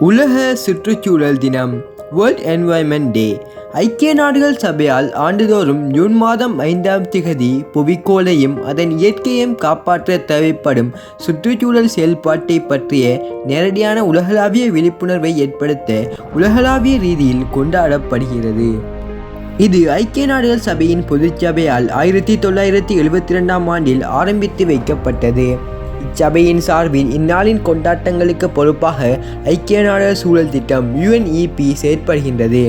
உலக சுற்றுச்சூழல் தினம் வேர்ல்ட் என்வாயன்மெண்ட் டே ஐக்கிய நாடுகள் சபையால் ஆண்டுதோறும் ஜூன் மாதம் 5ஆம் திகதி புவிக்கோளையும் அதன் இயற்கையையும் காப்பாற்ற தேவைப்படும் சுற்றுச்சூழல் செயல்பாட்டை பற்றிய நேரடியான உலகளாவிய விழிப்புணர்வை ஏற்படுத்த உலகளாவிய ரீதியில் கொண்டாடப்படுகிறது. இது ஐக்கிய நாடுகள் சபையின் பொதுச்சபையால் 1972ஆம் ஆண்டில் ஆரம்பித்து வைக்கப்பட்டது. இச்சபையின் சார்பில் இந்நாளின் கொண்டாட்டங்களுக்கு பொறுப்பாக ஐக்கிய நாடுகள் சூழல் திட்டம் UNEP செயற்படுகின்றது.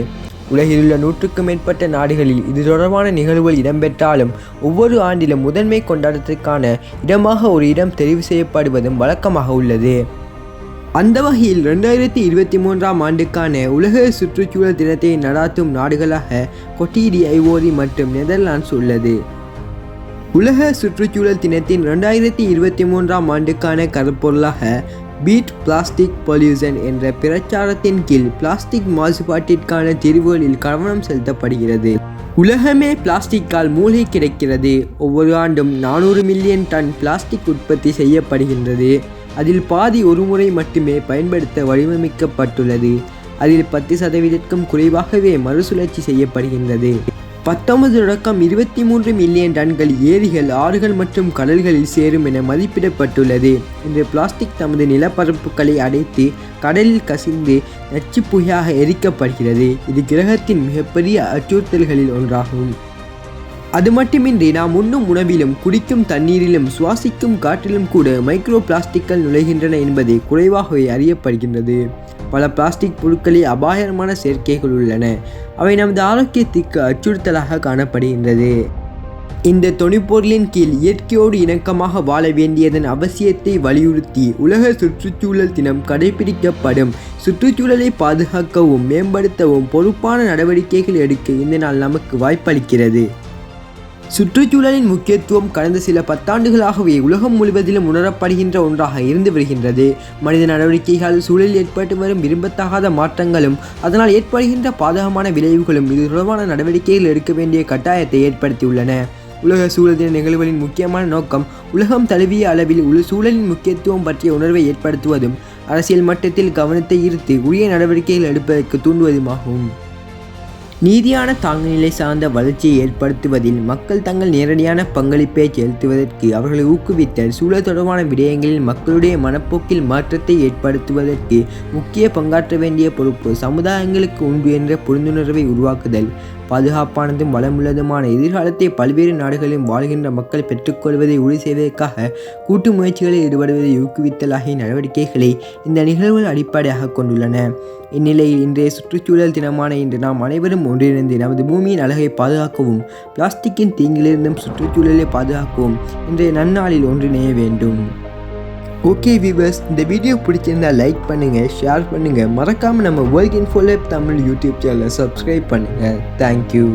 உலகிலுள்ள 100க்கும் மேற்பட்ட நாடுகளில் இது தொடர்பான நிகழ்வுகள் இடம்பெற்றாலும் ஒவ்வொரு ஆண்டிலும் முதன்மை கொண்டாட்டத்திற்கான இடமாக ஒரு இடம் தெரிவு செய்யப்படுவதும் வழக்கமாக உள்ளது. அந்த வகையில் 2023ஆம் ஆண்டுக்கான உலக சுற்றுச்சூழல் தினத்தை நடாத்தும் நாடுகளாக கொட்டிடி, ஐவோரி மற்றும் நெதர்லாண்ட்ஸ் உள்ளது. உலக சுற்றுச்சூழல் தினத்தின் 2023ஆம் ஆண்டுக்கான கருப்பொருளாக பீட் பிளாஸ்டிக் பொல்யூஷன் என்ற பிரச்சாரத்தின் கீழ் பிளாஸ்டிக் மாசுபாட்டிற்கான தீர்வுகளில் கவனம் செலுத்தப்படுகிறது. உலகமே பிளாஸ்டிக்கால் மூழ்கி கிடக்கிறது. ஒவ்வொரு ஆண்டும் 400 மில்லியன் டன் பிளாஸ்டிக் உற்பத்தி செய்யப்படுகின்றது. அதில் பாதி ஒரு முறை மட்டுமே பயன்படுத்த வடிவமைக்கப்பட்டுள்ளது. அதில் 10% குறைவாகவே மறுசுழற்சி செய்யப்படுகின்றது. 19-23 மில்லியன் டன்கள் ஏரிகள், ஆறுகள் மற்றும் கடல்களில் சேரும் என மதிப்பிடப்பட்டுள்ளது. இன்று பிளாஸ்டிக் தமது நிலப்பரப்புகளை அடைத்து கடலில் கசிந்து நச்சுப் புகையாக எரிக்கப்படுகிறது. இது கிரகத்தின் மிகப்பெரிய அச்சுறுத்தல்களில் ஒன்றாகும். அது மட்டுமின்றி நாம் உண்ணும் உணவிலும், குடிக்கும் தண்ணீரிலும், சுவாசிக்கும் காற்றிலும் கூட மைக்ரோ பிளாஸ்டிக்கள் நுழைகின்றன என்பது குறைவாகவே அறியப்படுகின்றது. பல பிளாஸ்டிக் பொருட்களில் அபாயகரமான சேர்க்கைகள் உள்ளன. அவை நமது ஆரோக்கியத்திற்கு அச்சுறுத்தலாக காணப்படுகின்றது. இந்த தொனிப்பொருளின் கீழ் இயற்கையோடு இணக்கமாக வாழ வேண்டியதன் அவசியத்தை வலியுறுத்தி உலக சுற்றுச்சூழல் தினம் கடைபிடிக்கப்படும். சுற்றுச்சூழலை பாதுகாக்கவும் மேம்படுத்தவும் பொறுப்பான நடவடிக்கைகள் எடுக்க இந்த நாள் நமக்கு வாய்ப்பளிக்கிறது. சுற்றுச்சூழலின் முக்கியத்துவம் கடந்த சில பத்தாண்டுகளாகவே உலகம் முழுவதிலும் உணரப்படுகின்ற ஒன்றாக இருந்து வருகின்றது. மனித நடவடிக்கைகள், சூழலில் ஏற்பட்டு வரும் விரும்பத்தகாத மாற்றங்களும் அதனால் ஏற்படுகின்ற பாதகமான விளைவுகளும் இது தொடர்பான நடவடிக்கைகள் எடுக்க வேண்டிய கட்டாயத்தை ஏற்படுத்தியுள்ளன. உலக சூழல் தின நிகழ்வுகளின் முக்கியமான நோக்கம் உலகம் தழுவிய அளவில் சூழலின் முக்கியத்துவம் பற்றிய உணர்வை ஏற்படுத்துவதும் அரசியல் மட்டத்தில் கவனத்தை ஈர்த்து உரிய நடவடிக்கைகள் எடுப்பதற்கு தூண்டுவதுமாகும். நீதியான தாங்குநிலை சார்ந்த வளர்ச்சியை ஏற்படுத்துவதில் மக்கள் தங்கள் நேரடியான பங்களிப்பை செலுத்துவதற்கு அவர்களை ஊக்குவித்தல், சூழல் தொடர்பான விடயங்களில் மக்களுடைய மனப்போக்கில் மாற்றத்தை ஏற்படுத்துவதற்கு முக்கிய பங்காற்ற வேண்டிய பொறுப்பு சமுதாயங்களுக்கு உண்டு என்ற புரிந்துணர்வை உருவாக்குதல், பாதுகாப்பானதும் வளமுள்ளதுமான எதிர்காலத்தை பல்வேறு நாடுகளிலும் வாழ்கின்ற மக்கள் பெற்றுக்கொள்வதை உறுதி செய்வதற்காக கூட்டு முயற்சிகளில் ஈடுபடுவதை ஊக்குவித்தல் ஆகிய நடவடிக்கைகளை இந்த நிகழ்வுகள் அடிப்படையாக கொண்டுள்ளன. இந்நிலையில் இன்றைய சுற்றுச்சூழல் தினமான இன்று நாம் அனைவரும் ஒன்றிணைந்து நமது பூமியின் அழகை பாதுகாக்கவும், பிளாஸ்டிக்கின் தீங்கிலிருந்தும் சுற்றுச்சூழலை பாதுகாக்கவும் இன்றைய நன்னாளில் ஒன்றிணைய வேண்டும். ஓகே வியூவர்ஸ், இந்த வீடியோ பிடிச்சிருந்தால் லைக் பண்ணுங்கள், ஷேர் பண்ணுங்கள். மறக்காமல் நம்ம world info lab Tamil YouTube சேனலை சப்ஸ்கிரைப் பண்ணுங்கள். தேங்க்யூ.